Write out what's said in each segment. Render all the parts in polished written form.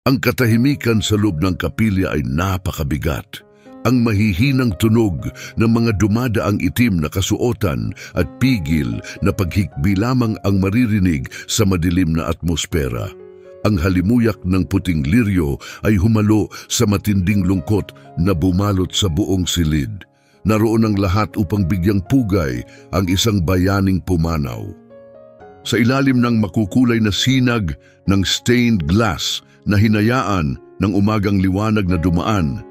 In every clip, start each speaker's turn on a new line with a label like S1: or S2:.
S1: Ang katahimikan sa loob ng kapilya ay napakabigat. Ang mahihinang tunog ng mga dumadaang itim na kasuotan at pigil na paghikbi lamang ang maririnig sa madilim na atmosfera. Ang halimuyak ng puting liryo ay humalo sa matinding lungkot na bumalot sa buong silid. Naroon ang lahat upang bigyang pugay ang isang bayaning pumanaw. Sa ilalim ng makukulay na sinag ng stained glass na hinayaan ng umagang liwanag na dumaan,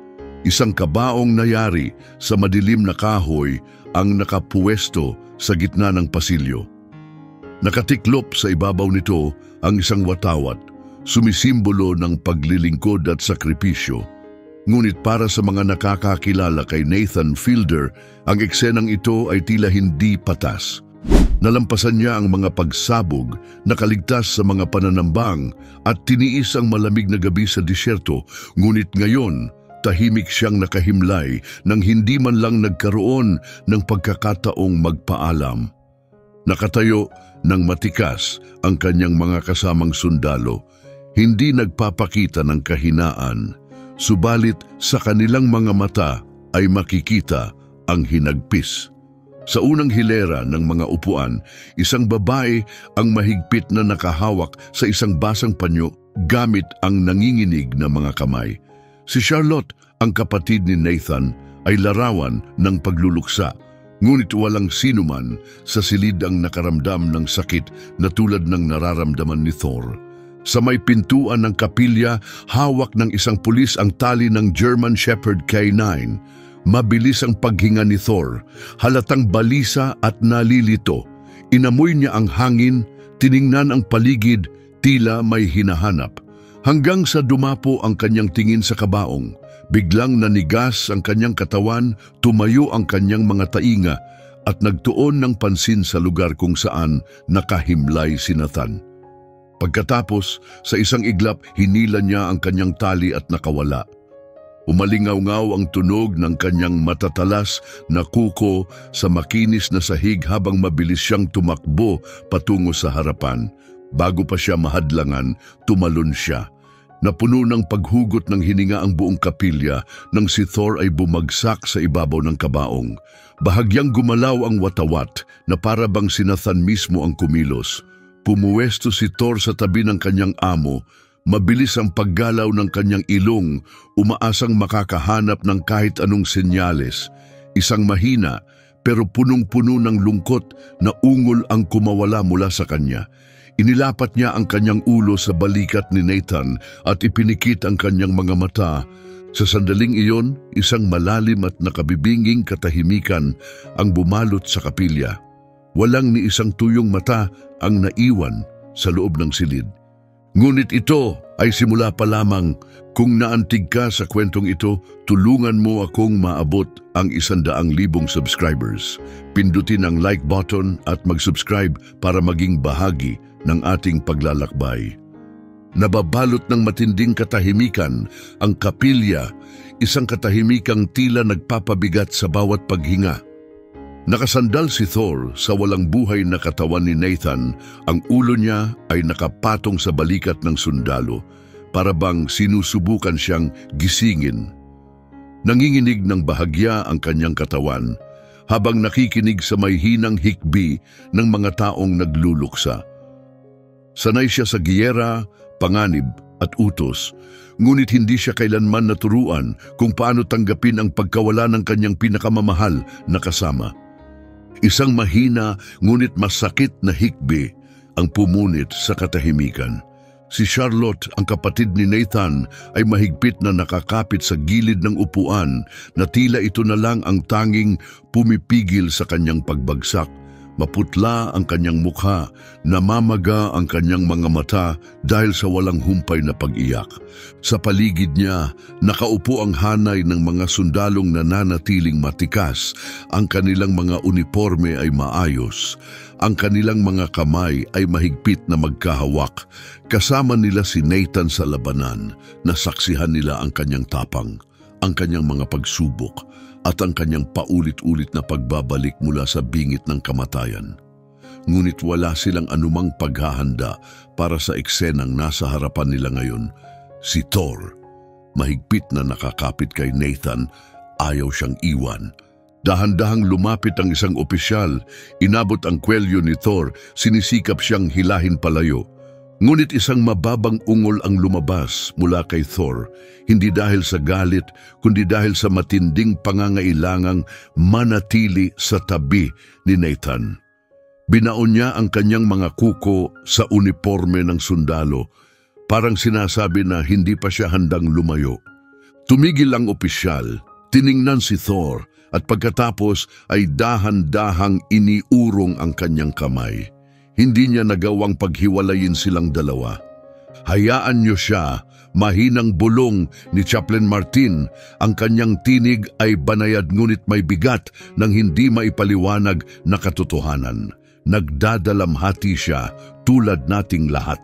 S1: isang kabaong nayari sa madilim na kahoy ang nakapuwesto sa gitna ng pasilyo. Nakatiklop sa ibabaw nito ang isang watawat, sumisimbolo ng paglilingkod at sakripisyo. Ngunit para sa mga nakakakilala kay Nathan Fielder, ang eksenang ito ay tila hindi patas. Nalampasan niya ang mga pagsabog, nakaligtas sa mga pananambang at tiniis ang malamig na gabi sa disyerto, ngunit ngayon, tahimik siyang nakahimlay nang hindi man lang nagkaroon ng pagkakataong magpaalam. Nakatayo ng matikas ang kanyang mga kasamang sundalo, hindi nagpapakita ng kahinaan, subalit sa kanilang mga mata ay makikita ang hinagpis. Sa unang hilera ng mga upuan, isang babae ang mahigpit na nakahawak sa isang basang panyo gamit ang nanginginig na mga kamay. Si Charlotte, ang kapatid ni Nathan, ay larawan ng pagluluksa, ngunit walang sinuman sa silid ang nakaramdam ng sakit na tulad ng nararamdaman ni Thor. Sa may pintuan ng kapilya, hawak ng isang pulis ang tali ng German Shepherd K9. Mabilis ang paghinga ni Thor, halatang balisa at nalilito. Inamoy niya ang hangin, tiningnan ang paligid, tila may hinahanap. Hanggang sa dumapo ang kanyang tingin sa kabaong, biglang nanigas ang kanyang katawan, tumayo ang kanyang mga tainga at nagtuon ng pansin sa lugar kung saan nakahimlay si Nathan. Pagkatapos, sa isang iglap, hinila niya ang kanyang tali at nakawala. Umalingaw-ngaw ang tunog ng kanyang matatalas na kuko sa makinis na sahig habang mabilis siyang tumakbo patungo sa harapan. Bago pa siya mahadlangan, tumalon siya. Napuno ng paghugot ng hininga ang buong kapilya nang si Thor ay bumagsak sa ibabaw ng kabaong. Bahagyang gumalaw ang watawat na para bang si Nathan mismo ang kumilos. Pumuwesto si Thor sa tabi ng kanyang amo. Mabilis ang paggalaw ng kanyang ilong, umaasang makakahanap ng kahit anong senyales. Isang mahina pero punong-puno ng lungkot na ungol ang kumawala mula sa kanya. Inilapat niya ang kanyang ulo sa balikat ni Nathan at ipinikit ang kanyang mga mata. Sa sandaling iyon, isang malalim at nakabibinging katahimikan ang bumalot sa kapilya. Walang ni isang tuyong mata ang naiwan sa loob ng silid. Ngunit ito ay simula pa lamang. Kung naantig ka sa kwentong ito, tulungan mo akong maabot ang 100,000 subscribers. Pindutin ang like button at mag-subscribe para maging bahagi ng ating paglalakbay. Nababalot ng matinding katahimikan ang kapilya, isang katahimikang tila nagpapabigat sa bawat paghinga. Nakasandal si Thor sa walang buhay na katawan ni Nathan. Ang ulo niya ay nakapatong sa balikat ng sundalo, para bang sinusubukan siyang gisingin. Nanginginig ng bahagya ang kanyang katawan, habang nakikinig sa may hinang hikbi ng mga taong nagluluksa. Sanay siya sa giyera, panganib at utos, ngunit hindi siya kailanman naturuan kung paano tanggapin ang pagkawala ng kanyang pinakamamahal na kasama. Isang mahina ngunit masakit na hikbi ang pumunit sa katahimikan. Si Charlotte, ang kapatid ni Nathan, ay mahigpit na nakakapit sa gilid ng upuan na tila ito na lang ang tanging pumipigil sa kanyang pagbagsak. Maputla ang kanyang mukha, namamaga ang kanyang mga mata dahil sa walang humpay na pag-iyak. Sa paligid niya, nakaupo ang hanay ng mga sundalong nananatiling matikas. Ang kanilang mga uniforme ay maayos. Ang kanilang mga kamay ay mahigpit na magkahawak. Kasama nila si Nathan sa labanan. Nasaksihan nila ang kanyang tapang, ang kanyang mga pagsubok, at ang kanyang paulit-ulit na pagbabalik mula sa bingit ng kamatayan. Ngunit wala silang anumang paghahanda para sa eksenang nasa harapan nila ngayon. Si Thor, mahigpit na nakakapit kay Nathan, ayaw siyang iwan. Dahan-dahang lumapit ang isang opisyal, inabot ang kwelyo ni Thor, sinisikap siyang hilahin palayo. Ngunit isang mababang ungol ang lumabas mula kay Thor, hindi dahil sa galit, kundi dahil sa matinding pangangailangang manatili sa tabi ni Nathan. Binaon niya ang kanyang mga kuko sa uniforme ng sundalo, parang sinasabi na hindi pa siya handang lumayo. Tumigil ang opisyal, tiningnan si Thor, at pagkatapos ay dahan-dahang iniurong ang kanyang kamay. Hindi niya nagawang paghiwalayin silang dalawa. Hayaan niyo siya, mahinang bulong ni Chaplain Martin. Ang kanyang tinig ay banayad ngunit may bigat ng hindi maipaliwanag na katotohanan. Nagdadalamhati siya tulad nating lahat.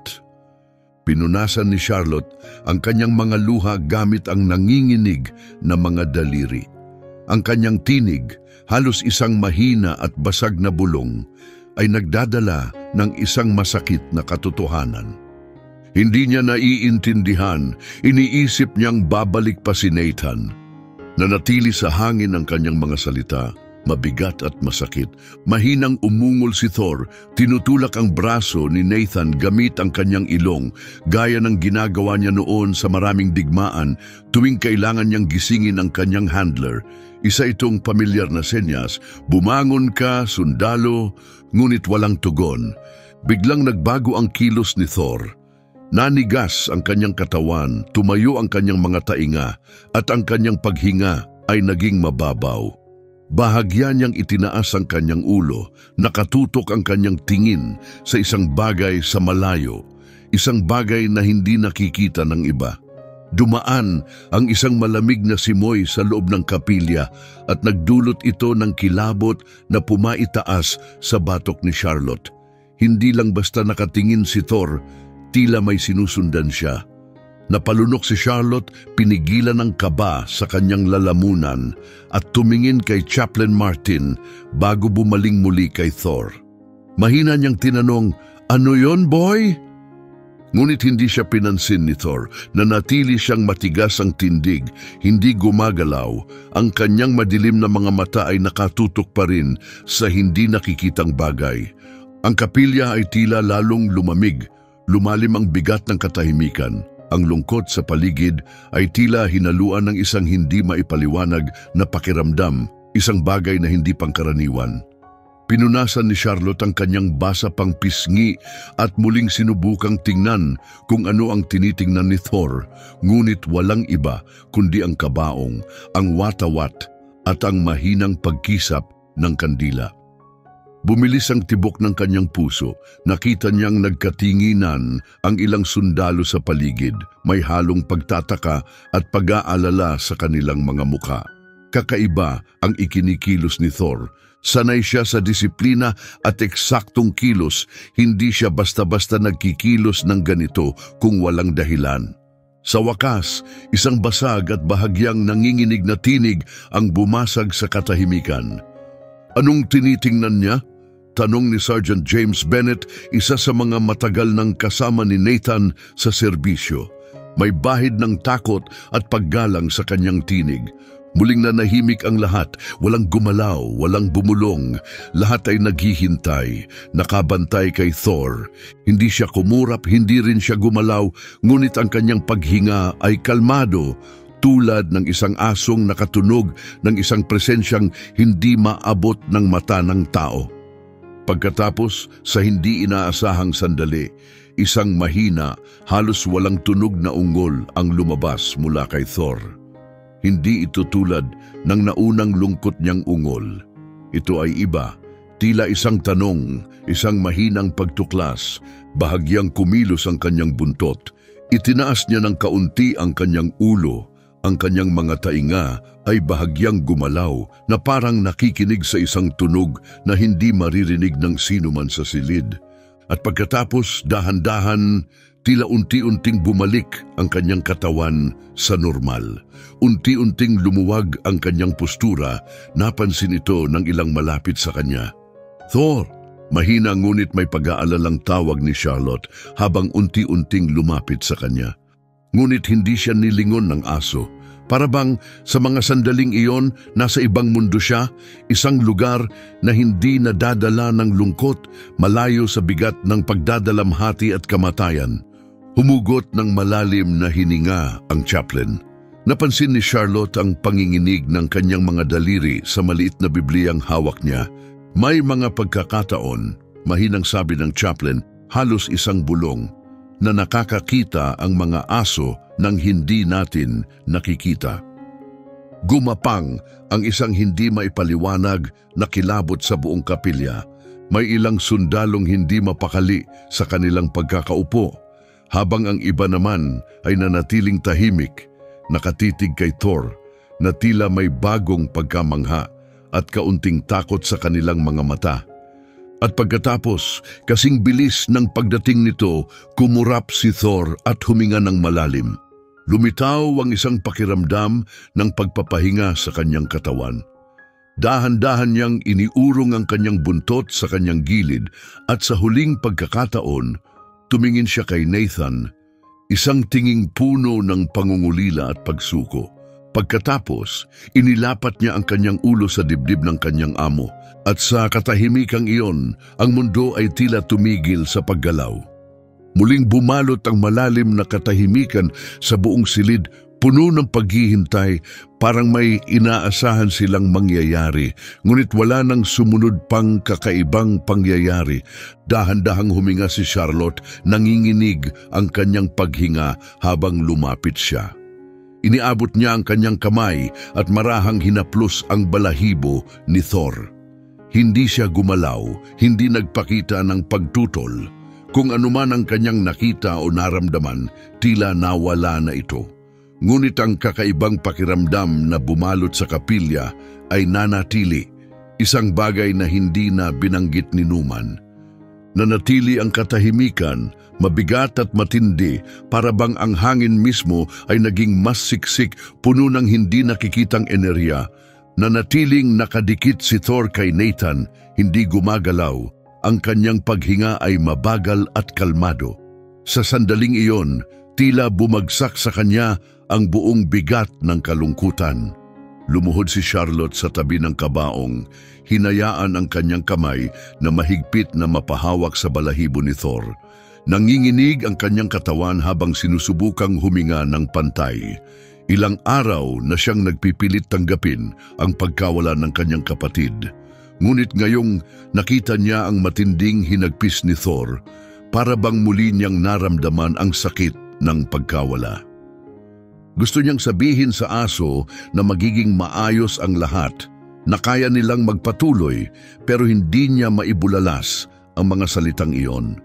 S1: Pinunasan ni Charlotte ang kanyang mga luha gamit ang nanginginig na mga daliri. Ang kanyang tinig, halos isang mahina at basag na bulong, ay nagdadala ng isang masakit na katotohanan. Hindi niya naiintindihan, iniisip niyang babalik pa si Nathan. Nanatili sa hangin ang kanyang mga salita, mabigat at masakit. Mahinang umungol si Thor, tinutulak ang braso ni Nathan gamit ang kanyang ilong, gaya ng ginagawa niya noon sa maraming digmaan tuwing kailangan niyang gisingin ang kanyang handler. Isa itong pamilyar na senyas, bumangon ka, sundalo, ngunit walang tugon. Biglang nagbago ang kilos ni Thor. Nanigas ang kanyang katawan, tumayo ang kanyang mga tainga, at ang kanyang paghinga ay naging mababaw. Bahagya niyang itinaas ang kanyang ulo, nakatutok ang kanyang tingin sa isang bagay sa malayo, isang bagay na hindi nakikita ng iba. Dumaan ang isang malamig na simoy sa loob ng kapilya at nagdulot ito ng kilabot na pumaitaas sa batok ni Charlotte. Hindi lang basta nakatingin si Thor, tila may sinusundan siya. Napalunok si Charlotte, pinigilan ng kaba sa kanyang lalamunan at tumingin kay Chaplain Martin bago bumaling muli kay Thor. Mahina niyang tinanong, "Ano yon, boy?" Ngunit hindi siya pinansin ni Thor. Nanatili siyang matigas ang tindig, hindi gumagalaw. Ang kanyang madilim na mga mata ay nakatutok pa rin sa hindi nakikitang bagay. Ang kapilya ay tila lalong lumamig, lumalim ang bigat ng katahimikan. Ang lungkot sa paligid ay tila hinaluan ng isang hindi maipaliwanag na pakiramdam, isang bagay na hindi pangkaraniwan. Pinunasan ni Charlotte ang kanyang basa pang pisngi at muling sinubukang tingnan kung ano ang tinitingnan ni Thor, ngunit walang iba kundi ang kabaong, ang watawat at ang mahinang pagkisap ng kandila. Bumilis ang tibok ng kanyang puso. Nakita niyang nagkatinginan ang ilang sundalo sa paligid, may halong pagtataka at pag-aalala sa kanilang mga mukha. Kakaiba ang ikinikilos ni Thor. Sanay siya sa disiplina at eksaktong kilos, hindi siya basta-basta nagkikilos ng ganito kung walang dahilan. Sa wakas, isang basag at bahagyang nanginginig na tinig ang bumasag sa katahimikan. "Anong tinitingnan niya?" tanong ni Sergeant James Bennett, isa sa mga matagal ng kasama ni Nathan sa serbisyo. May bahid ng takot at paggalang sa kanyang tinig. Muling nanahimik ang lahat, walang gumalaw, walang bumulong. Lahat ay naghihintay, nakabantay kay Thor. Hindi siya kumurap, hindi rin siya gumalaw, ngunit ang kanyang paghinga ay kalmado, tulad ng isang asong nakatunog ng isang presensyang hindi maabot ng mata ng tao. Pagkatapos, sa hindi inaasahang sandali, isang mahina, halos walang tunog na ungol ang lumabas mula kay Thor. Hindi ito tulad ng naunang lungkot niyang ungol. Ito ay iba, tila isang tanong, isang mahinang pagtuklas, bahagyang kumilos ang kanyang buntot. Itinaas niya ng kaunti ang kanyang ulo, ang kanyang mga tainga ay bahagyang gumalaw na parang nakikinig sa isang tunog na hindi maririnig ng sino man sa silid. At pagkatapos, dahan-dahan, tila unti-unting bumalik ang kanyang katawan sa normal. Unti-unting lumuwag ang kanyang postura, napansin ito ng ilang malapit sa kanya. "Thor!" Mahina ngunit may pag-aalalang tawag ni Charlotte habang unti-unting lumapit sa kanya. Ngunit hindi siya nilingon ng aso. Para bang sa mga sandaling iyon, nasa ibang mundo siya, isang lugar na hindi nadadala ng lungkot, malayo sa bigat ng pagdadalamhati at kamatayan. Humugot ng malalim na hininga ang chaplain. Napansin ni Charlotte ang panginginig ng kanyang mga daliri sa maliit na Bibliyang hawak niya. May mga pagkakataon, mahinang sabi ng chaplain, halos isang bulong, na nakakakita ang mga aso nang hindi natin nakikita. Gumapang ang isang hindi maipaliwanag na kilabot sa buong kapilya. May ilang sundalong hindi mapakali sa kanilang pagkakaupo, habang ang iba naman ay nanatiling tahimik, nakatitig kay Thor na tila may bagong pagkamangha at kaunting takot sa kanilang mga mata. At pagkatapos, kasing bilis ng pagdating nito, kumurap si Thor at huminga ng malalim. Lumitaw ang isang pakiramdam ng pagpapahinga sa kanyang katawan. Dahan-dahan niyang iniurong ang kanyang buntot sa kanyang gilid at sa huling pagkakataon, tumingin siya kay Nathan, isang tinging puno ng pangungulila at pagsuko. Pagkatapos, inilapat niya ang kanyang ulo sa dibdib ng kanyang amo at sa katahimikang iyon, ang mundo ay tila tumigil sa paggalaw. Muling bumalot ang malalim na katahimikan sa buong silid, puno ng paghihintay, parang may inaasahan silang mangyayari, ngunit wala nang sumunod pang kakaibang pangyayari. Dahan-dahang huminga si Charlotte, nanginginig ang kanyang paghinga habang lumapit siya. Iniabot niya ang kanyang kamay at marahang hinaplos ang balahibo ni Thor. Hindi siya gumalaw, hindi nagpakita ng pagtutol. Kung anuman ang kanyang nakita o naramdaman, tila nawala na ito. Ngunit ang kakaibang pakiramdam na bumalot sa kapilya ay nanatili, isang bagay na hindi na binanggit ni Numan. Nanatili ang katahimikan, mabigat at matindi, para bang ang hangin mismo ay naging mas siksik, puno ng hindi nakikitang enerhiya. Nanatiling nakadikit si Thor kay Nathan, hindi gumagalaw. Ang kanyang paghinga ay mabagal at kalmado. Sa sandaling iyon, tila bumagsak sa kanya ang buong bigat ng kalungkutan. Lumuhod si Charlotte sa tabi ng kabaong, hinayaan ang kanyang kamay na mahigpit na mapahawak sa balahibo ni Thor. Nanginginig ang kanyang katawan habang sinusubukang huminga ng pantay. Ilang araw na siyang nagpipilit tanggapin ang pagkawala ng kanyang kapatid. Ngunit ngayong nakita niya ang matinding hinagpis ni Thor, para bang muli niyang naramdaman ang sakit ng pagkawala. Gusto niyang sabihin sa aso na magiging maayos ang lahat, na kaya nilang magpatuloy, pero hindi niya maibulalas ang mga salitang iyon.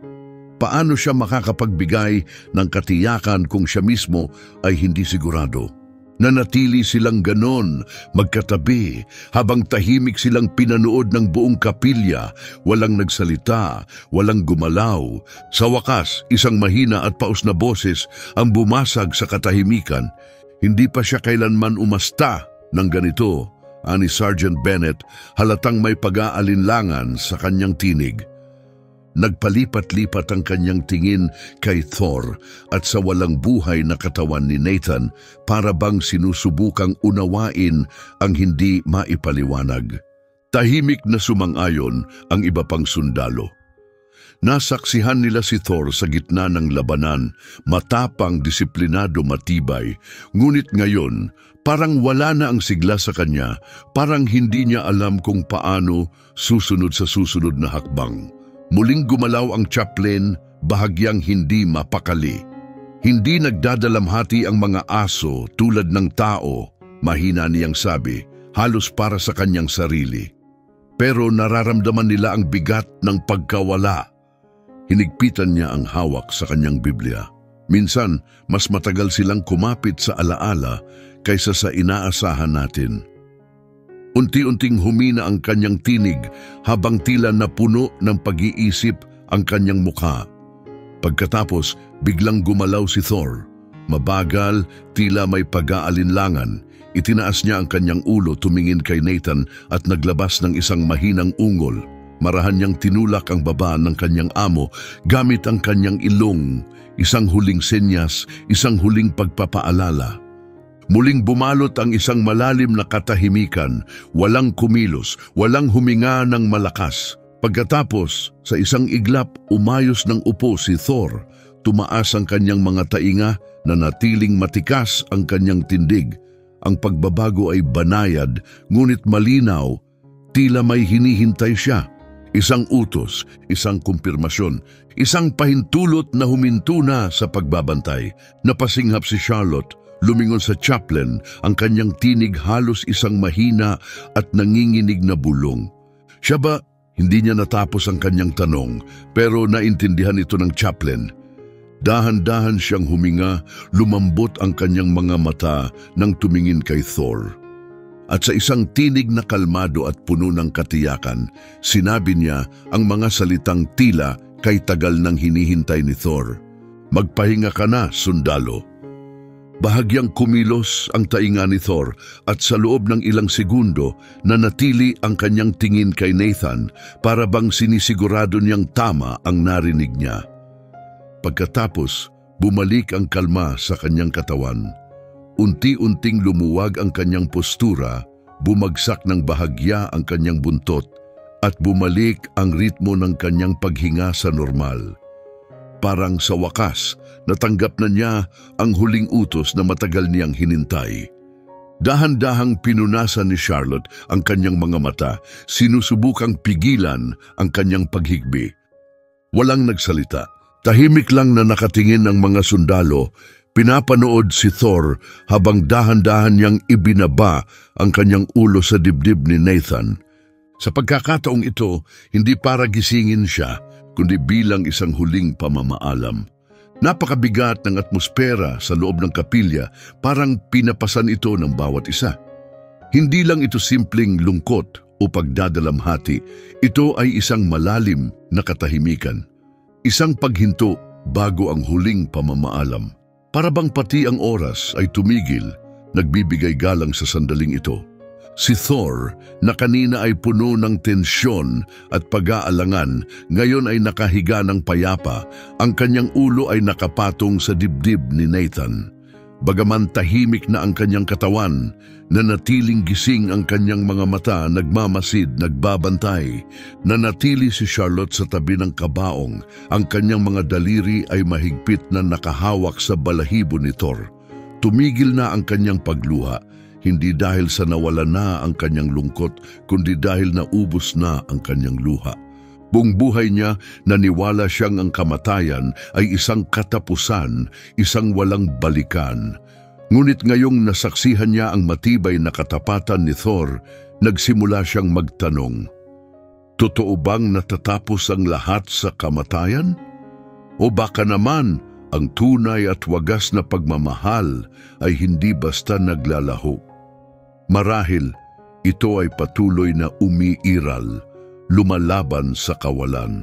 S1: Paano siya makakapagbigay ng katiyakan kung siya mismo ay hindi sigurado? Nanatili silang ganon, magkatabi, habang tahimik silang pinanood ng buong kapilya, walang nagsalita, walang gumalaw. Sa wakas, isang mahina at paus na boses ang bumasag sa katahimikan. Hindi pa siya kailanman umasta ng ganito, ani Sergeant Bennett, halatang may pag-aalinlangan sa kanyang tinig. Nagpalipat-lipat ang kanyang tingin kay Thor at sa walang buhay na katawan ni Nathan, para bang sinusubukang unawain ang hindi maipaliwanag. Tahimik na sumang-ayon ang iba pang sundalo. Nasaksihan nila si Thor sa gitna ng labanan, matapang, disiplinado, matibay. Ngunit ngayon, parang wala na ang sigla sa kanya, parang hindi niya alam kung paano susunod sa susunod na hakbang. Muling gumalaw ang chaplain, bahagyang hindi mapakali. Hindi nagdadalamhati ang mga aso tulad ng tao, mahina niyang sabi, halos para sa kanyang sarili. Pero nararamdaman nila ang bigat ng pagkawala. Hinigpitan niya ang hawak sa kanyang Biblia. Minsan, mas matagal silang kumapit sa alaala kaysa sa inaasahan natin. Unti-unting humina ang kanyang tinig habang tila napuno ng pag-iisip ang kanyang mukha. Pagkatapos, biglang gumalaw si Thor. Mabagal, tila may pag-aalinlangan. Itinaas niya ang kanyang ulo, tumingin kay Nathan at naglabas ng isang mahinang ungol. Marahan niyang tinulak ang baba ng kanyang amo gamit ang kanyang ilong, isang huling senyas, isang huling pagpapaalala. Muling bumalot ang isang malalim na katahimikan, walang kumilos, walang huminga ng malakas. Pagkatapos, sa isang iglap, umayos ng upo si Thor. Tumaas ang kanyang mga tainga, na natiling matikas ang kanyang tindig. Ang pagbabago ay banayad, ngunit malinaw, tila may hinihintay siya. Isang utos, isang kumpirmasyon, isang pahintulot na huminto na sa pagbabantay. Napasinghap si Charlotte, lumingon sa chaplain, ang kanyang tinig halos isang mahina at nanginginig na bulong. Siya ba? Hindi niya natapos ang kanyang tanong, pero naintindihan ito ng chaplain. Dahan-dahan siyang huminga, lumambot ang kanyang mga mata nang tumingin kay Thor. At sa isang tinig na kalmado at puno ng katiyakan, sinabi niya ang mga salitang tila kay tagal nang hinihintay ni Thor. Magpahinga ka na, sundalo. Bahagyang kumilos ang tainga ni Thor at sa loob ng ilang segundo nanatili ang kanyang tingin kay Nathan para bang sinisigurado niyang tama ang narinig niya. Pagkatapos, bumalik ang kalma sa kanyang katawan. Unti-unting lumuwag ang kanyang postura, bumagsak ng bahagya ang kanyang buntot, at bumalik ang ritmo ng kanyang paghinga sa normal. Parang sa wakas, natanggap na niya ang huling utos na matagal niyang hinintay. Dahan-dahang pinunasan ni Charlotte ang kanyang mga mata, sinusubukang pigilan ang kanyang paghigbi. Walang nagsalita, tahimik lang na nakatingin ang mga sundalo. Pinapanood si Thor habang dahan-dahan niyang ibinaba ang kanyang ulo sa dibdib ni Nathan. Sa pagkakataong ito, hindi para gisingin siya, kundi bilang isang huling pamamaalam. Napakabigat ng atmosfera sa loob ng kapilya, parang pinapasan ito ng bawat isa. Hindi lang ito simpleng lungkot o pagdadalamhati, ito ay isang malalim na katahimikan. Isang paghinto bago ang huling pamamaalam. Para bang pati ang oras ay tumigil, nagbibigay galang sa sandaling ito. Si Thor, na kanina ay puno ng tensyon at pag-aalangan, ngayon ay nakahiga ng payapa, ang kanyang ulo ay nakapatong sa dibdib ni Nathan. Bagaman tahimik na ang kanyang katawan, nanatiling gising ang kanyang mga mata, nagmamasid, nagbabantay. Nanatili si Charlotte sa tabi ng kabaong, ang kanyang mga daliri ay mahigpit na nakahawak sa balahibo ni Thor. Tumigil na ang kanyang pagluha, hindi dahil sa nawala na ang kanyang lungkot, kundi dahil naubos na ang kanyang luha. Buong buhay niya, naniwala siyang ang kamatayan ay isang katapusan, isang walang balikan. Ngunit ngayong nasaksihan niya ang matibay na katapatan ni Thor, nagsimula siyang magtanong, totoo bang natatapos ang lahat sa kamatayan? O baka naman, ang tunay at wagas na pagmamahal ay hindi basta naglalaho. Marahil, ito ay patuloy na umiiral, lumalaban sa kawalan.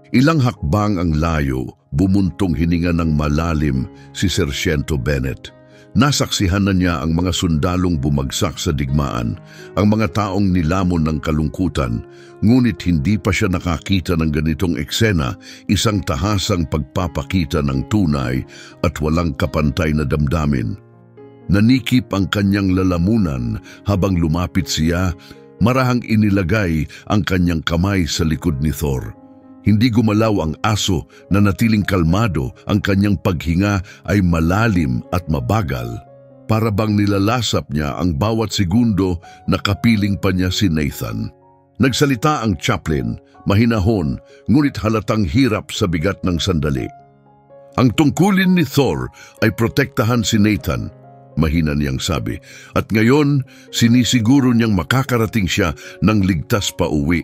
S1: Ilang hakbang ang layo, bumuntong hininga ng malalim si Sersyento Bennett. Nasaksihan na niya ang mga sundalong bumagsak sa digmaan, ang mga taong nilamon ng kalungkutan, ngunit hindi pa siya nakakita ng ganitong eksena, isang tahasang pagpapakita ng tunay at walang kapantay na damdamin. Nanikip ang kanyang lalamunan habang lumapit siya, marahang inilagay ang kanyang kamay sa likod ni Thor. Hindi gumalaw ang aso, na natiling kalmado, ang kanyang paghinga ay malalim at mabagal. Para bang nilalasap niya ang bawat segundo na kapiling pa niya si Nathan. Nagsalita ang chaplain, mahinahon, ngunit halatang hirap sa bigat ng sandali. Ang tungkulin ni Thor ay protektahan si Nathan, mahina niyang sabi, at ngayon sinisiguro niyang makakarating siya ng ligtas pa uwi.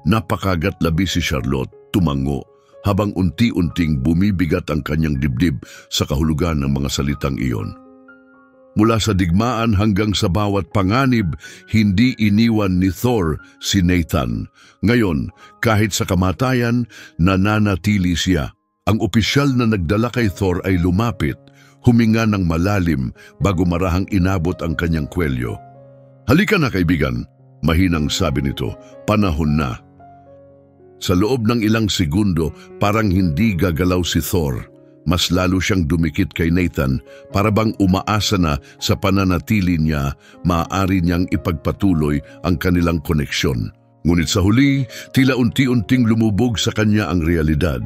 S1: Napakagat labi si Charlotte, tumango, habang unti-unting bumibigat ang kanyang dibdib sa kahulugan ng mga salitang iyon. Mula sa digmaan hanggang sa bawat panganib, hindi iniwan ni Thor si Nathan. Ngayon, kahit sa kamatayan, nananatili siya. Ang opisyal na nagdala kay Thor ay lumapit, huminga ng malalim bago marahang inabot ang kanyang kwelyo. "Halika na, kaibigan," mahinang sabi nito, "panahon na." Sa loob ng ilang segundo, parang hindi gagalaw si Thor. Mas lalo siyang dumikit kay Nathan para bang umaasa na sa pananatili niya, maaari niyang ipagpatuloy ang kanilang koneksyon. Ngunit sa huli, tila unti-unting lumubog sa kanya ang realidad.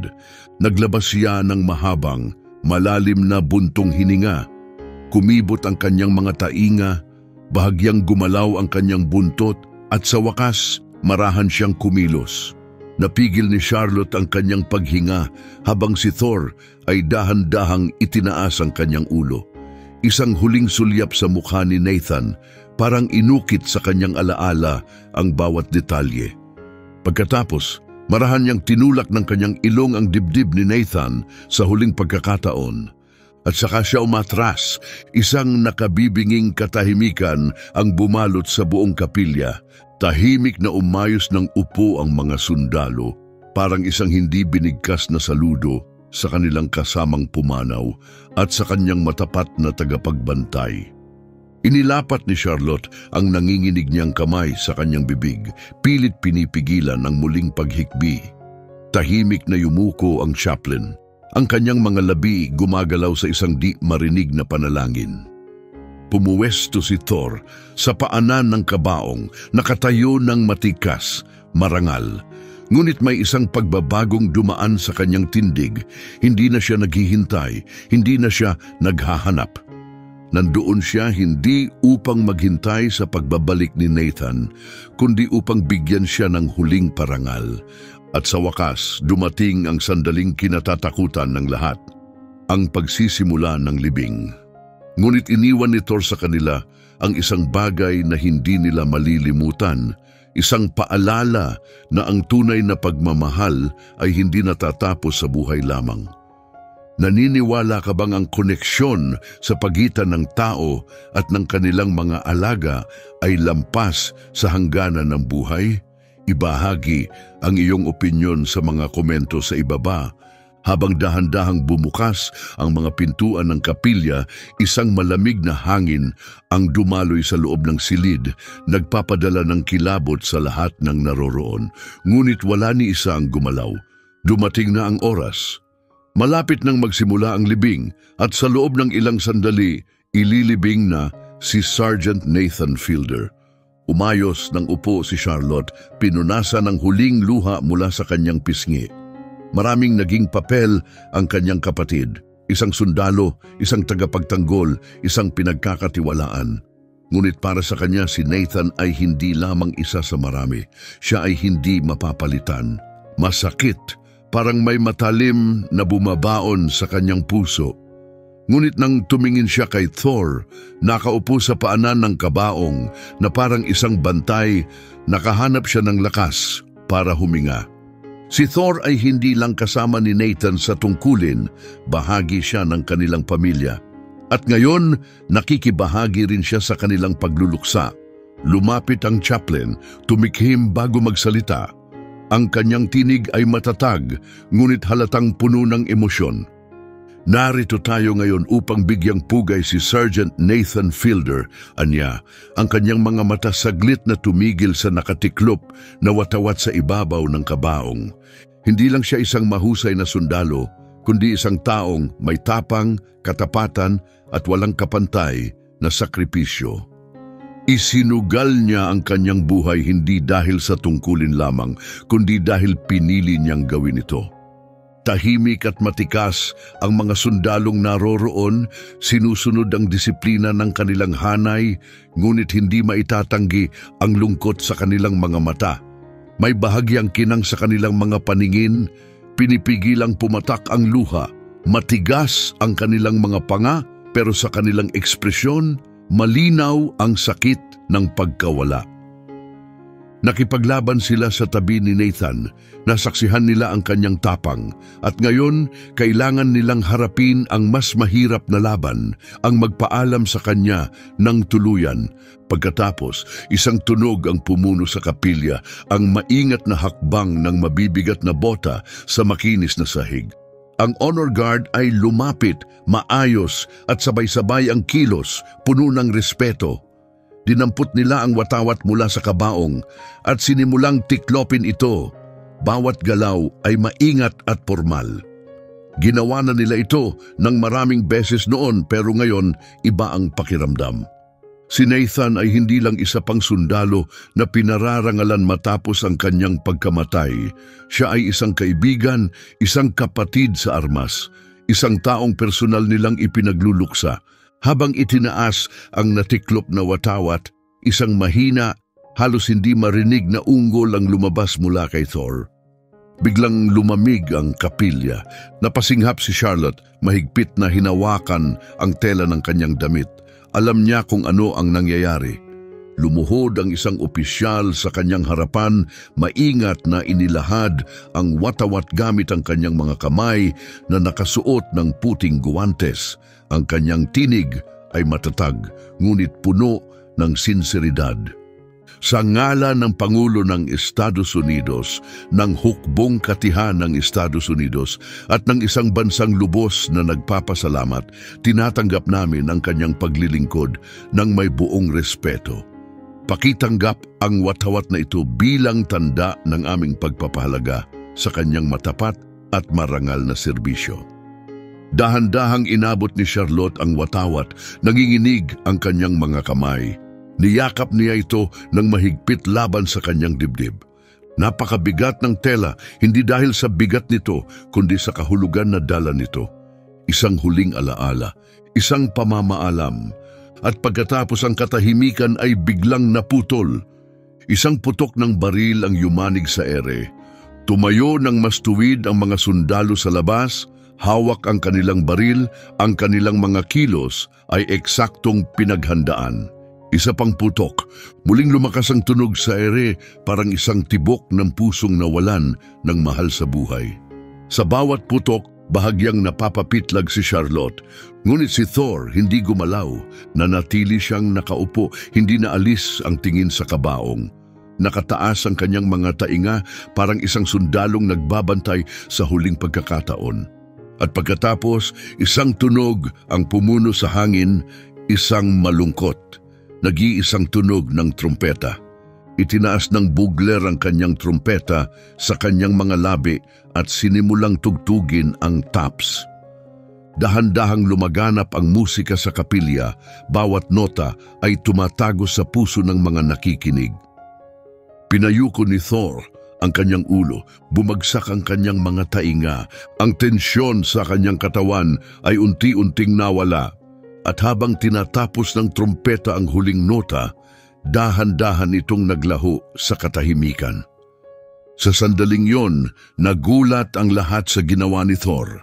S1: Naglabas siya ng mahabang, malalim na buntong hininga. Kumibot ang kanyang mga tainga, bahagyang gumalaw ang kanyang buntot at sa wakas, marahan siyang kumilos. Napigil ni Charlotte ang kanyang paghinga habang si Thor ay dahan-dahang itinaas ang kanyang ulo. Isang huling sulyap sa mukha ni Nathan, parang inukit sa kanyang alaala ang bawat detalye. Pagkatapos, marahan niyang tinulak ng kanyang ilong ang dibdib ni Nathan sa huling pagkakataon. At saka siya umatras, isang nakabibinging katahimikan ang bumalot sa buong kapilya. Tahimik na umayos ng upo ang mga sundalo, parang isang hindi binigkas na saludo sa kanilang kasamang pumanaw at sa kanyang matapat na tagapagbantay. Inilapat ni Charlotte ang nanginginig niyang kamay sa kanyang bibig, pilit pinipigilan ang muling paghikbi. Tahimik na yumuko ang chaplain. Ang kanyang mga labi gumagalaw sa isang di marinig na panalangin. Pumuwesto si Thor sa paanan ng kabaong, nakatayo ng matikas, marangal. Ngunit may isang pagbabagong dumaan sa kanyang tindig. Hindi na siya naghihintay, hindi na siya naghahanap. Nandoon siya hindi upang maghintay sa pagbabalik ni Nathan, kundi upang bigyan siya ng huling parangal. At sa wakas, dumating ang sandaling kinatatakutan ng lahat, ang pagsisimula ng libing. Ngunit iniwan ni Thor sa kanila ang isang bagay na hindi nila malilimutan, isang paalala na ang tunay na pagmamahal ay hindi natatapos sa buhay lamang. Naniniwala ka bang ang koneksyon sa pagitan ng tao at ng kanilang mga alaga ay lampas sa hangganan ng buhay? Ibahagi ang iyong opinyon sa mga komento sa ibaba. Habang dahan-dahang bumukas ang mga pintuan ng kapilya, isang malamig na hangin ang dumaloy sa loob ng silid, nagpapadala ng kilabot sa lahat ng naroroon. Ngunit wala ni isa ang gumalaw. Dumating na ang oras. Malapit nang magsimula ang libing at sa loob ng ilang sandali, ililibing na si Sergeant Nathan Fielder. Umayos ng upo si Charlotte, pinunasan ng huling luha mula sa kanyang pisngi. Maraming naging papel ang kanyang kapatid, isang sundalo, isang tagapagtanggol, isang pinagkakatiwalaan. Ngunit para sa kanya si Nathan ay hindi lamang isa sa marami. Siya ay hindi mapapalitan. Masakit, parang may matalim na bumabaon sa kanyang puso. Ngunit nang tumingin siya kay Thor, nakaupo sa paanan ng kabaong na parang isang bantay, nakahanap siya ng lakas para huminga. Si Thor ay hindi lang kasama ni Nathan sa tungkulin, bahagi siya ng kanilang pamilya. At ngayon, nakikibahagi rin siya sa kanilang pagluluksa. Lumapit ang chaplain, tumikhim bago magsalita. Ang kanyang tinig ay matatag, ngunit halatang puno ng emosyon. Narito tayo ngayon upang bigyang pugay si Sergeant Nathan Fielder, anya, ang kanyang mga mata saglit na tumigil sa nakatiklop na watawat sa ibabaw ng kabaong. Hindi lang siya isang mahusay na sundalo, kundi isang taong may tapang, katapatan at walang kapantay na sakripisyo. Isinugal niya ang kanyang buhay hindi dahil sa tungkulin lamang, kundi dahil pinili niyang gawin ito. Tahimik at matikas ang mga sundalong naroroon, sinusunod ang disiplina ng kanilang hanay, ngunit hindi maitatanggi ang lungkot sa kanilang mga mata. May bahagyang kinang sa kanilang mga paningin, pinipigilang pumatak ang luha, matigas ang kanilang mga panga, pero sa kanilang ekspresyon, malinaw ang sakit ng pagkawala. Nakipaglaban sila sa tabi ni Nathan, nasaksihan nila ang kanyang tapang, at ngayon kailangan nilang harapin ang mas mahirap na laban, ang magpaalam sa kanya ng tuluyan. Pagkatapos, isang tunog ang pumuno sa kapilya, ang maingat na hakbang ng mabibigat na bota sa makinis na sahig. Ang honor guard ay lumapit, maayos at sabay-sabay ang kilos, puno ng respeto. Dinampot nila ang watawat mula sa kabaong at sinimulang tiklopin ito. bawat galaw ay maingat at formal. Ginawa na nila ito ng maraming beses noon pero ngayon iba ang pakiramdam. Si Nathan ay hindi lang isa pang sundalo na pinararangalan matapos ang kanyang pagkamatay. Siya ay isang kaibigan, isang kapatid sa armas, isang taong personal nilang ipinagluluksa. Habang itinaas ang natiklop na watawat, isang mahina, halos hindi marinig na unggol ang lumabas mula kay Thor. Biglang lumamig ang kapilya. Napasinghap si Charlotte, mahigpit na hinawakan ang tela ng kanyang damit. Alam niya kung ano ang nangyayari. Lumuhod ang isang opisyal sa kanyang harapan, maingat na inilahad ang watawat gamit ang kanyang mga kamay na nakasuot ng puting guwantes. Ang kanyang tinig ay matatag, ngunit puno ng sinseridad. Sa ngalan ng Pangulo ng Estados Unidos, ng hukbong katihan ng Estados Unidos at ng isang bansang lubos na nagpapasalamat, tinatanggap namin ang kanyang paglilingkod ng may buong respeto. Pakitanggap ang watawat na ito bilang tanda ng aming pagpapahalaga sa kanyang matapat at marangal na serbisyo. Dahan-dahang inabot ni Charlotte ang watawat, nanginginig ang kanyang mga kamay. Niyakap niya ito ng mahigpit laban sa kanyang dibdib. Napakabigat ng tela, hindi dahil sa bigat nito, kundi sa kahulugan na dala nito. Isang huling alaala, isang pamamaalam, at pagkatapos ang katahimikan ay biglang naputol. Isang putok ng baril ang yumanig sa ere. Tumayo ng mas tuwid ang mga sundalo sa labas, hawak ang kanilang baril, ang kanilang mga kilos ay eksaktong pinaghandaan. Isa pang putok, muling lumakas ang tunog sa ere, parang isang tibok ng pusong nawalan ng mahal sa buhay. Sa bawat putok, bahagyang napapapitlag si Charlotte, ngunit si Thor hindi gumalaw, nanatili siyang nakaupo, hindi naalis ang tingin sa kabaong. Nakataas ang kanyang mga tainga, parang isang sundalong nagbabantay sa huling pagkakataon. At pagkatapos, isang tunog ang pumuno sa hangin, isang malungkot. Nag-iisang tunog ng trumpeta. Itinaas ng bugler ang kanyang trumpeta sa kanyang mga labi at sinimulang tugtugin ang taps. Dahan-dahang lumaganap ang musika sa kapilya, bawat nota ay tumatago sa puso ng mga nakikinig. Pinayuko ni Thor ang kanyang ulo, bumagsak ang kanyang mga tainga, ang tensyon sa kanyang katawan ay unti-unting nawala. At habang tinatapos ng trumpeta ang huling nota, dahan-dahan itong naglaho sa katahimikan. Sa sandaling yon, nagulat ang lahat sa ginawa ni Thor.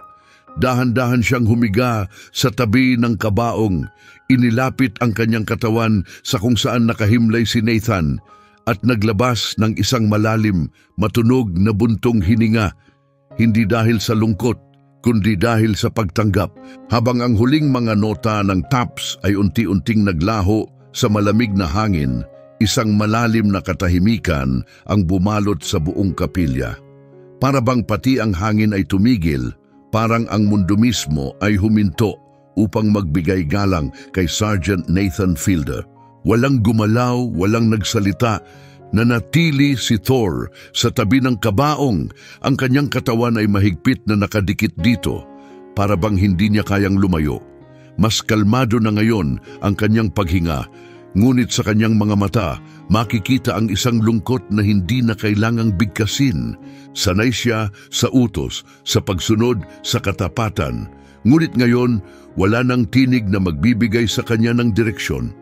S1: Dahan-dahan siyang humiga sa tabi ng kabaong, inilapit ang kanyang katawan sa kung saan nakahimlay si Nathan at naglabas ng isang malalim, matunog na buntong hininga, hindi dahil sa lungkot, kundi dahil sa pagtanggap, habang ang huling mga nota ng taps ay unti-unting naglaho sa malamig na hangin, isang malalim na katahimikan ang bumalot sa buong kapilya. Para bang pati ang hangin ay tumigil, parang ang mundo mismo ay huminto upang magbigay galang kay Sergeant Nathan Fielder. Walang gumalaw, walang nagsalita. Nanatili si Thor sa tabi ng kabaong. Ang kanyang katawan ay mahigpit na nakadikit dito, para bang hindi niya kayang lumayo. Mas kalmado na ngayon ang kanyang paghinga, ngunit sa kanyang mga mata, makikita ang isang lungkot na hindi na kailangang bigkasin. Sanay siya sa utos, sa pagsunod, sa katapatan. Ngunit ngayon, wala nang tinig na magbibigay sa kanya ng direksyon.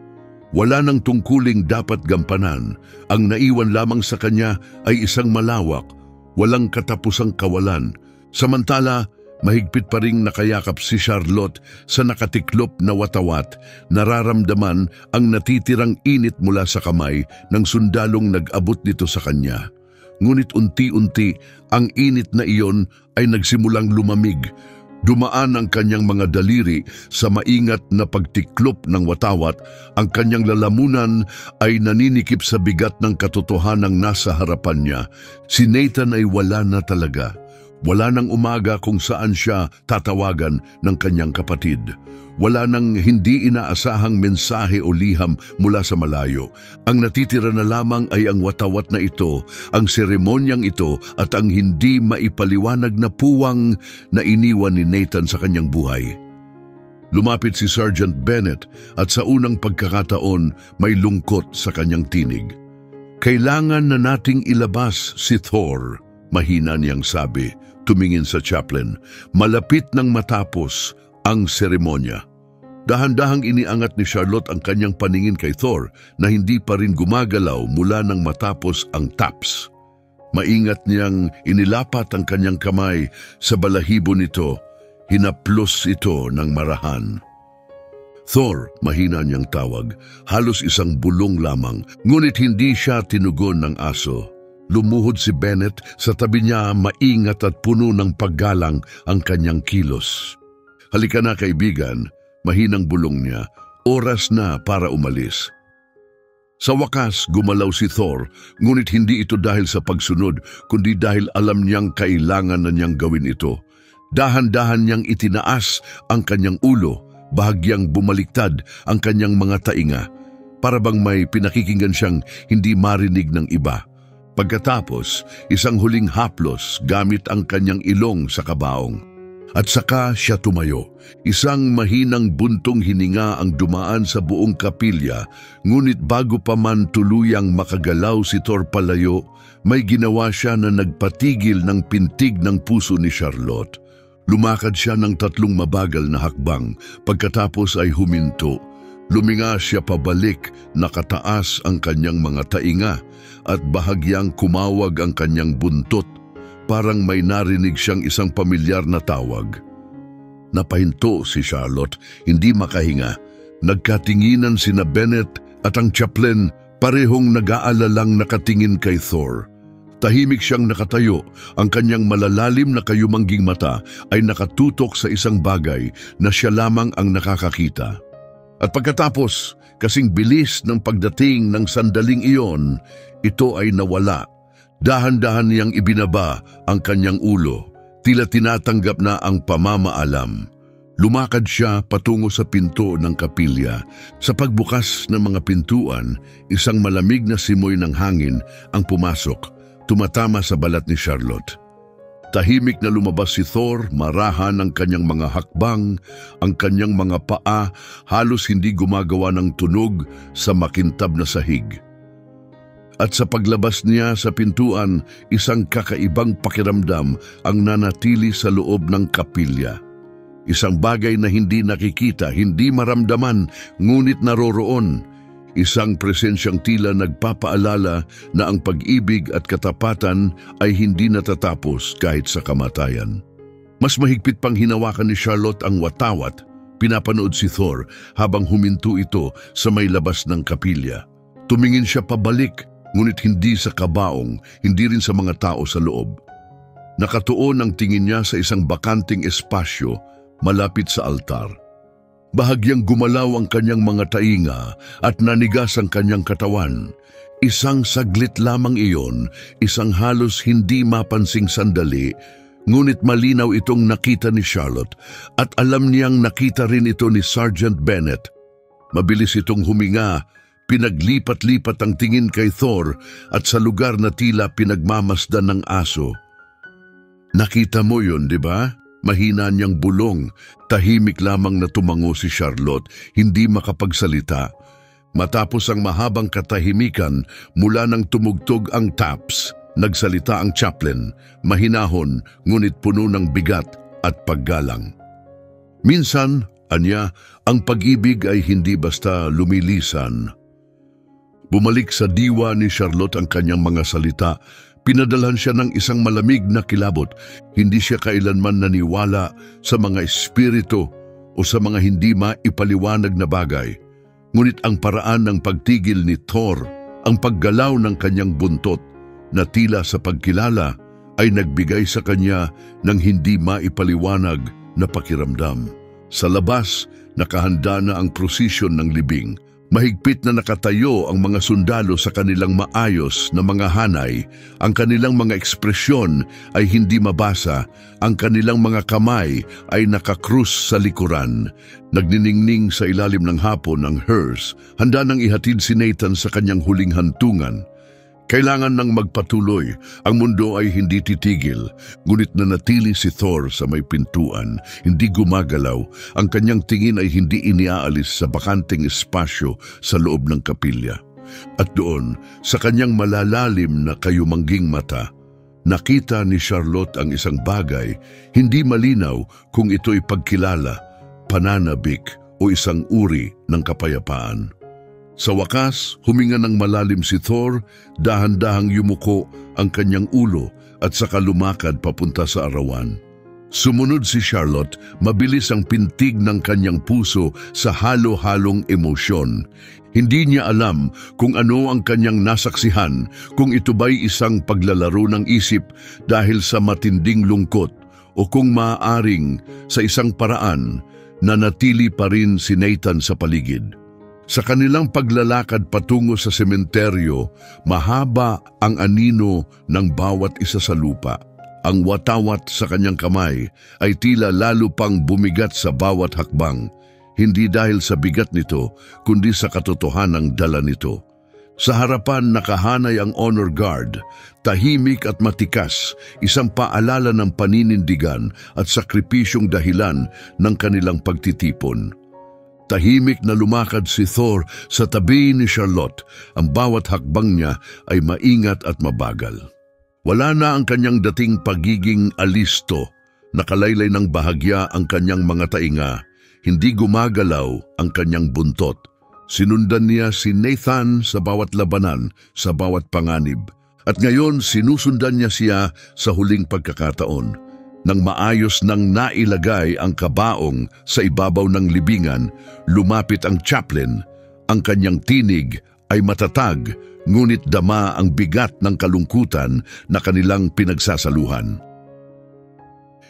S1: Wala nang tungkuling dapat gampanan. Ang naiwan lamang sa kanya ay isang malawak, walang katapusang kawalan. Samantala, mahigpit pa ring nakayakap si Charlotte sa nakatiklop na watawat, nararamdaman ang natitirang init mula sa kamay ng sundalong nag-abot nito sa kanya. Ngunit unti-unti, ang init na iyon ay nagsimulang lumamig. Dumaan ang kanyang mga daliri sa maingat na pagtiklop ng watawat, ang kanyang lalamunan ay naninikip sa bigat ng katotohanang nasa harapan niya. Si Nathan ay wala na talaga. Wala nang umaga kung saan siya tatawagan ng kanyang kapatid. Wala nang hindi inaasahang mensahe o liham mula sa malayo. Ang natitira na lamang ay ang watawat na ito, ang seremonyang ito at ang hindi maipaliwanag na puwang na iniwan ni Nathan sa kanyang buhay. Lumapit si Sergeant Bennett at sa unang pagkakataon may lungkot sa kanyang tinig. "Kailangan na nating ilabas si Thor," mahina niyang sabi, tumingin sa chaplain. Malapit nang matapos ang seremonya. Dahan-dahang iniangat ni Charlotte ang kanyang paningin kay Thor na hindi pa rin gumagalaw mula nang matapos ang taps. Maingat niyang inilapat ang kanyang kamay sa balahibo nito. Hinaplos ito ng marahan. "Thor," mahina niyang tawag, halos isang bulong lamang, ngunit hindi siya tinugon ng aso. Lumuhod si Bennett, sa tabi niya maingat at puno ng paggalang ang kanyang kilos. "Halika na kaibigan," mahinang bulong niya, "oras na para umalis." Sa wakas, gumalaw si Thor, ngunit hindi ito dahil sa pagsunod, kundi dahil alam niyang kailangan na niyang gawin ito. Dahan-dahan niyang itinaas ang kanyang ulo, bahagyang bumaliktad ang kanyang mga tainga, para bang may pinakikinggan siyang hindi marinig ng iba. Pagkatapos, isang huling haplos gamit ang kanyang ilong sa kabaong. At saka siya tumayo. Isang mahinang buntong hininga ang dumaan sa buong kapilya, ngunit bago pa man tuluyang makagalaw si Thor palayo, may ginawa siya na nagpatigil ng pintig ng puso ni Charlotte. Lumakad siya ng 3 mabagal na hakbang, pagkatapos ay huminto. Luminga siya pabalik, nakataas ang kanyang mga tainga at bahagyang kumawag ang kanyang buntot, parang may narinig siyang isang pamilyar na tawag. Napahinto si Charlotte, hindi makahinga. Nagkatinginan sina Bennett at ang chaplain, parehong nag-aalalang nakatingin kay Thor. Tahimik siyang nakatayo, ang kanyang malalalim na kayumangging mata ay nakatutok sa isang bagay na siya lamang ang nakakakita. At pagkatapos, kasing bilis ng pagdating ng sandaling iyon, ito ay nawala. Dahan-dahan niyang ibinaba ang kanyang ulo, tila tinatanggap na ang pamamaalam. Lumakad siya patungo sa pinto ng kapilya. Sa pagbukas ng mga pintuan, isang malamig na simoy ng hangin ang pumasok, tumatama sa balat ni Charlotte. Tahimik na lumabas si Thor, marahan ang kanyang mga hakbang, ang kanyang mga paa halos hindi gumagawa ng tunog sa makintab na sahig. At sa paglabas niya sa pintuan, isang kakaibang pakiramdam ang nanatili sa loob ng kapilya. Isang bagay na hindi nakikita, hindi maramdaman, ngunit naroroon. Isang presensyang tila nagpapaalala na ang pag-ibig at katapatan ay hindi natatapos kahit sa kamatayan. Mas mahigpit pang hinawakan ni Charlotte ang watawat, pinapanood si Thor habang huminto ito sa may labas ng kapilya. Tumingin siya pabalik, ngunit hindi sa kabaong, hindi rin sa mga tao sa loob. Nakatuon ang tingin niya sa isang bakanting espasyo malapit sa altar. Bahagyang gumalaw ang kanyang mga tainga at nanigas ang kanyang katawan. Isang saglit lamang iyon, isang halos hindi mapansing sandali, ngunit malinaw itong nakita ni Charlotte at alam niyang nakita rin ito ni Sergeant Bennett. Mabilis itong huminga, pinaglipat-lipat ang tingin kay Thor at sa lugar na tila pinagmamasdan ng aso. "Nakita mo yun, di ba?" Mahina niyang bulong. Tahimik lamang na tumango si Charlotte, hindi makapagsalita. Matapos ang mahabang katahimikan mula nang tumugtog ang taps, nagsalita ang chaplain, mahinahon ngunit puno ng bigat at paggalang. "Minsan, anya, ang pag-ibig ay hindi basta lumilisan." Bumalik sa diwa ni Charlotte ang kanyang mga salita. Pinadalhan siya ng isang malamig na kilabot. Hindi siya kailanman naniwala sa mga espiritu o sa mga hindi maipaliwanag na bagay. Ngunit ang paraan ng pagtigil ni Thor, ang paggalaw ng kanyang buntot na tila sa pagkilala ay nagbigay sa kanya ng hindi maipaliwanag na pakiramdam. Sa labas, nakahanda na ang prosesyon ng libing. Mahigpit na nakatayo ang mga sundalo sa kanilang maayos na mga hanay, ang kanilang mga ekspresyon ay hindi mabasa, ang kanilang mga kamay ay nakakrus sa likuran. Nagniningning sa ilalim ng hapon ang hearse, handa nang ihatid si Nathan sa kanyang huling hantungan. Kailangan nang magpatuloy, ang mundo ay hindi titigil, ngunit nanatili si Thor sa may pintuan, hindi gumagalaw, ang kanyang tingin ay hindi iniaalis sa bakanting espasyo sa loob ng kapilya. At doon, sa kanyang malalalim na kayumangging mata, nakita ni Charlotte ang isang bagay, hindi malinaw kung ito'y pagkilala, pananabik o isang uri ng kapayapaan. Sa wakas, huminga ng malalim si Thor, dahan-dahang yumuko ang kanyang ulo at saka lumakad papunta sa arawan. Sumunod si Charlotte, mabilis ang pintig ng kanyang puso sa halo-halong emosyon. Hindi niya alam kung ano ang kanyang nasaksihan, kung ito ba'y isang paglalaro ng isip dahil sa matinding lungkot o kung maaaring sa isang paraan na natili pa rin si Nathan sa paligid. Sa kanilang paglalakad patungo sa sementeryo, mahaba ang anino ng bawat isa sa lupa. Ang watawat sa kanyang kamay ay tila lalo pang bumigat sa bawat hakbang, hindi dahil sa bigat nito, kundi sa katotohanang dala nito. Sa harapan nakahanay ang honor guard, tahimik at matikas, isang paalala ng paninindigan at sakripisyong dahilan ng kanilang pagtitipon. Tahimik na lumakad si Thor sa tabi ni Charlotte. Ang bawat hakbang niya ay maingat at mabagal. Wala na ang kanyang dating pagiging alisto. Nakalaylay ng bahagya ang kanyang mga tainga. Hindi gumagalaw ang kanyang buntot. Sinundan niya si Nathan sa bawat labanan, sa bawat panganib. At ngayon sinusundan niya siya sa huling pagkakataon. Nang maayos nang nailagay ang kabaong sa ibabaw ng libingan, lumapit ang chaplain. Ang kanyang tinig ay matatag, ngunit dama ang bigat ng kalungkutan na kanilang pinagsasaluhan.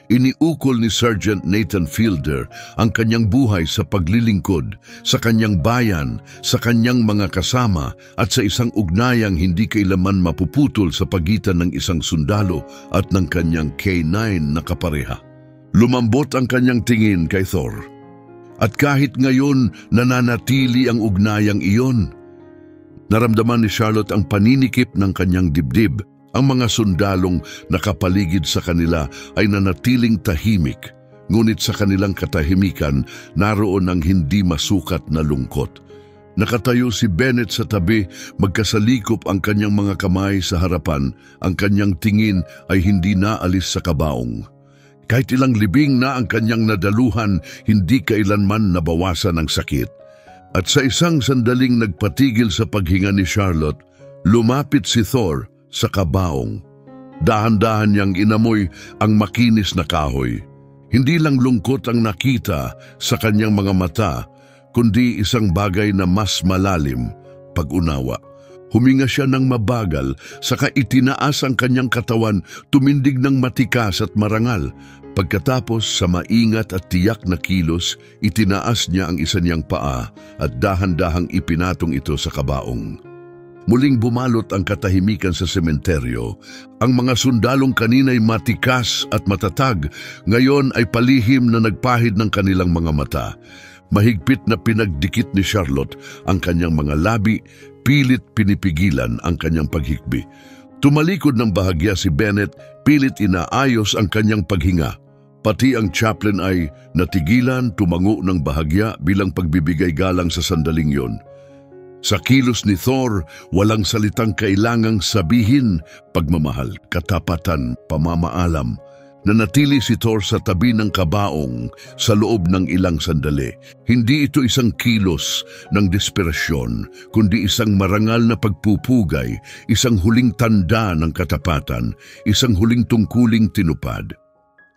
S1: Iniukol ni Sergeant Nathan Fielder ang kanyang buhay sa paglilingkod, sa kanyang bayan, sa kanyang mga kasama at sa isang ugnayang hindi kailanman mapuputol sa pagitan ng isang sundalo at ng kanyang K9 na kapareha. Lumambot ang kanyang tingin kay Thor. At kahit ngayon nananatili ang ugnayang iyon, naramdaman ni Charlotte ang paninikip ng kanyang dibdib. Ang mga sundalong nakapaligid sa kanila ay nanatiling tahimik, ngunit sa kanilang katahimikan naroon ang hindi masukat na lungkot. Nakatayo si Bennett sa tabi, magkasalikop ang kanyang mga kamay sa harapan, ang kanyang tingin ay hindi naalis sa kabaong. Kahit ilang libing na ang kanyang nadaluhan, hindi kailanman nabawasan ang sakit. At sa isang sandaling nagpatigil sa paghinga ni Charlotte, lumapit si Thor sa kabaong. Dahan-dahan niyang inamoy ang makinis na kahoy. Hindi lang lungkot ang nakita sa kanyang mga mata, kundi isang bagay na mas malalim, pag-unawa. Huminga siya ng mabagal, saka itinaas ang kanyang katawan, tumindig ng matikas at marangal. Pagkatapos sa maingat at tiyak na kilos, itinaas niya ang isa niyang paa at dahan-dahang ipinatong ito sa kabaong. Muling bumalot ang katahimikan sa sementeryo. Ang mga sundalong kanina'y matikas at matatag, ngayon ay palihim na nagpahid ng kanilang mga mata. Mahigpit na pinagdikit ni Charlotte ang kanyang mga labi, pilit pinipigilan ang kanyang paghikbi. Tumalikod ng bahagya si Bennett, pilit inaayos ang kanyang paghinga. Pati ang chaplain ay natigilan, tumango ng bahagya bilang pagbibigay galang sa sandaling yon. Sa kilos ni Thor, walang salitang kailangang sabihin, pagmamahal, katapatan, pamamaalam. Nanatili si Thor sa tabi ng kabaong sa loob ng ilang sandali. Hindi ito isang kilos ng desperasyon, kundi isang marangal na pagpupugay, isang huling tanda ng katapatan, isang huling tungkuling tinupad.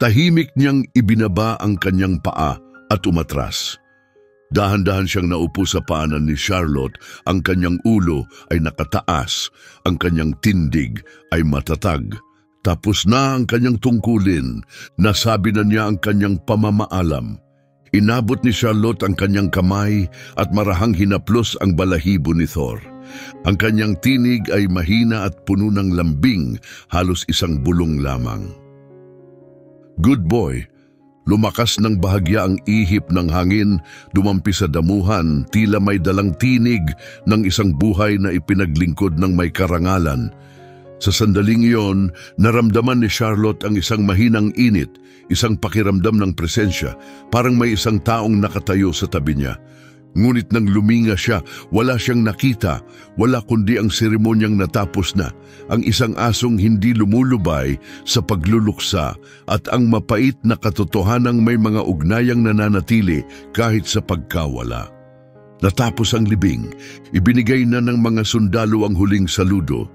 S1: Tahimik niyang ibinaba ang kanyang paa at umatras. Dahan-dahan siyang naupo sa paanan ni Charlotte, ang kanyang ulo ay nakataas, ang kanyang tindig ay matatag. Tapos na ang kanyang tungkulin, nasabi na niya ang kanyang pamamaalam. Inabot ni Charlotte ang kanyang kamay at marahang hinaplos ang balahibo ni Thor. Ang kanyang tinig ay mahina at puno ng lambing, halos isang bulong lamang. "Good boy." Lumakas ng bahagya ang ihip ng hangin, dumampi sa damuhan, tila may dalang tinig ng isang buhay na ipinaglingkod ng may karangalan. Sa sandaling iyon, naramdaman ni Charlotte ang isang mahinang init, isang pakiramdam ng presensya, parang may isang taong nakatayo sa tabi niya. Ngunit nang luminga siya, wala siyang nakita, wala kundi ang seremonyang natapos na, ang isang asong hindi lumulubay sa pagluluksa at ang mapait na katotohanang may mga ugnayang nananatili kahit sa pagkawala. Natapos ang libing, ibinigay na ng mga sundalo ang huling saludo.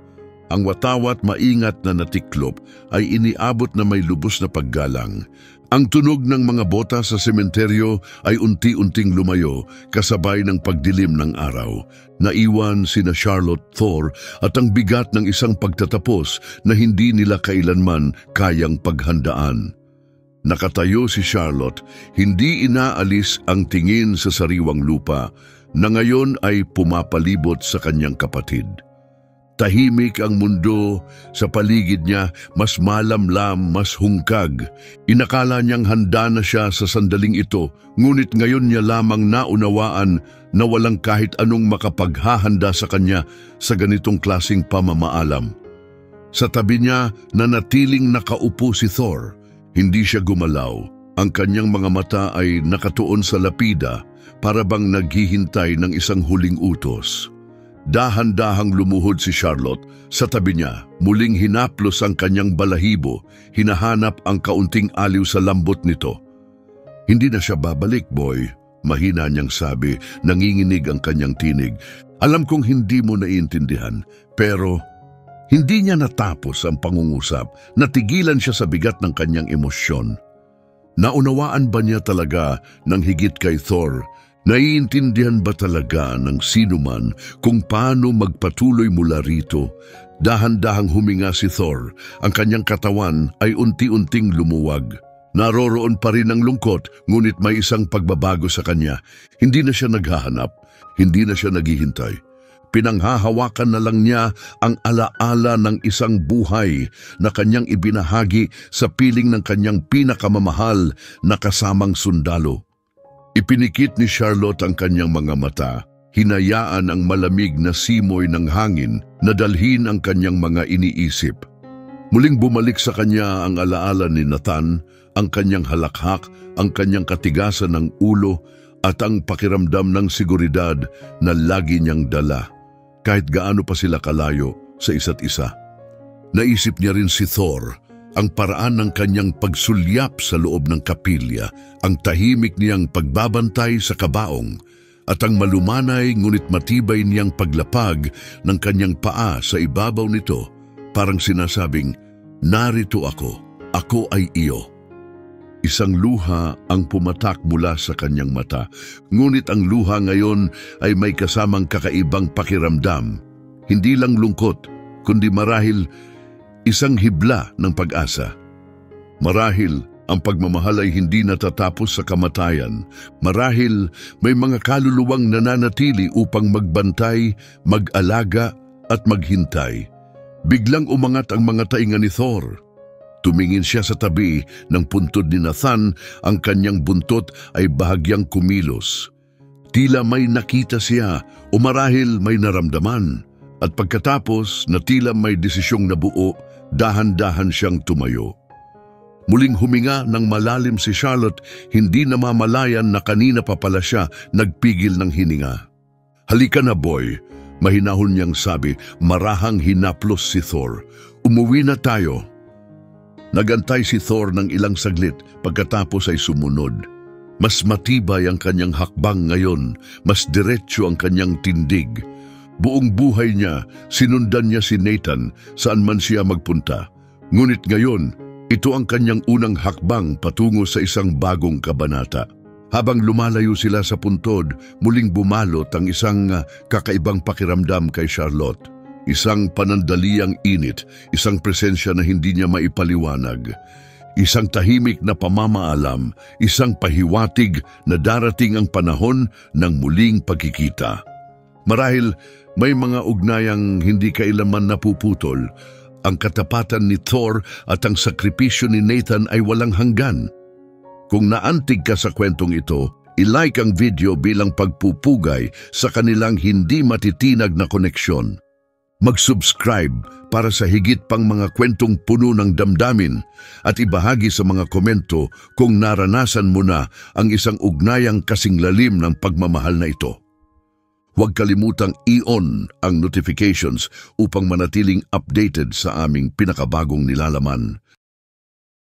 S1: Ang watawat maingat na natiklop ay iniabot na may lubos na paggalang. Ang tunog ng mga bota sa sementeryo ay unti-unting lumayo kasabay ng pagdilim ng araw. Naiwan sina Charlotte, Thor at ang bigat ng isang pagtatapos na hindi nila kailanman kayang paghandaan. Nakatayo si Charlotte, hindi inaalis ang tingin sa sariwang lupa na ngayon ay pumapalibot sa kanyang kapatid. Tahimik ang mundo sa paligid niya, mas malamlam, mas hungkag. Inakala niyang handa na siya sa sandaling ito, ngunit ngayon niya lamang naunawaan na walang kahit anong makapaghahanda sa kanya sa ganitong klaseng pamamaalam. Sa tabi niya, nanatiling nakaupo si Thor. Hindi siya gumalaw. Ang kanyang mga mata ay nakatuon sa lapida, para bang naghihintay ng isang huling utos. Dahan-dahang lumuhod si Charlotte sa tabi niya, muling hinaplos ang kanyang balahibo, hinahanap ang kaunting aliw sa lambot nito. "Hindi na siya babalik, boy," mahina niyang sabi, nanginginig ang kanyang tinig. "Alam kong hindi mo naiintindihan, pero..." Hindi niya natapos ang pangungusap, natigilan siya sa bigat ng kanyang emosyon. Naunawaan ba niya talaga ng higit kay Thor? Naiintindihan ba talaga ng sinuman kung paano magpatuloy mula rito? Dahan-dahang huminga si Thor. Ang kanyang katawan ay unti-unting lumuwag. Naroroon pa rin ang lungkot, ngunit may isang pagbabago sa kanya. Hindi na siya naghahanap, hindi na siya naghihintay. Pinanghahawakan na lang niya ang alaala ng isang buhay na kanyang ibinahagi sa piling ng kanyang pinakamamahal na kasamang sundalo. Ipinikit ni Charlotte ang kanyang mga mata, hinayaan ang malamig na simoy ng hangin na dalhin ang kanyang mga iniisip. Muling bumalik sa kanya ang alaala ni Nathan, ang kanyang halakhak, ang kanyang katigasan ng ulo at ang pakiramdam ng seguridad na lagi niyang dala, kahit gaano pa sila kalayo sa isa't isa. Naisip niya rin si Thor, ang paraan ng kanyang pagsulyap sa loob ng kapilya, ang tahimik niyang pagbabantay sa kabaong, at ang malumanay ngunit matibay niyang paglapag ng kanyang paa sa ibabaw nito, parang sinasabing, "Narito ako ay iyo." Isang luha ang pumatak mula sa kanyang mata, ngunit ang luha ngayon ay may kasamang kakaibang pakiramdam. Hindi lang lungkot, kundi marahil isang hibla ng pag-asa. Marahil ang pagmamahal ay hindi natatapos sa kamatayan. Marahil may mga kaluluwang nananatili upang magbantay, mag-alaga at maghintay. Biglang umangat ang mga tainga ni Thor. Tumingin siya sa tabi ng puntod ni Nathan, ang kanyang buntot ay bahagyang kumilos. Tila may nakita siya o marahil may naramdaman. At pagkatapos na tila may desisyong nabuo, dahan-dahan siyang tumayo. Muling huminga ng malalim si Charlotte, hindi namamalayan na kanina pa pala siya nagpigil ng hininga. "Halika na, boy," mahinahon niyang sabi, marahang hinaplos si Thor. "Umuwi na tayo." Nagantay si Thor ng ilang saglit, pagkatapos ay sumunod. Mas matibay ang kanyang hakbang ngayon, mas diretsyo ang kanyang tindig. Buong buhay niya, sinundan niya si Nathan saan man siya magpunta. Ngunit ngayon, ito ang kanyang unang hakbang patungo sa isang bagong kabanata. Habang lumalayo sila sa puntod, muling bumalot ang isang kakaibang pakiramdam kay Charlotte. Isang panandaliang init, isang presensya na hindi niya maipaliwanag. Isang tahimik na pamamaalam, isang pahiwatig na darating ang panahon ng muling pagkikita. Marahil may mga ugnayang hindi kailanman napuputol. Ang katapatan ni Thor at ang sakripisyo ni Nathan ay walang hanggan. Kung naantig ka sa kwentong ito, i-like ang video bilang pagpupugay sa kanilang hindi matitinag na koneksyon. Mag-subscribe para sa higit pang mga kwentong puno ng damdamin at ibahagi sa mga komento kung naranasan mo na ang isang ugnayang kasing lalim ng pagmamahal na ito. Huwag kalimutang i-on ang notifications upang manatiling updated sa aming pinakabagong nilalaman.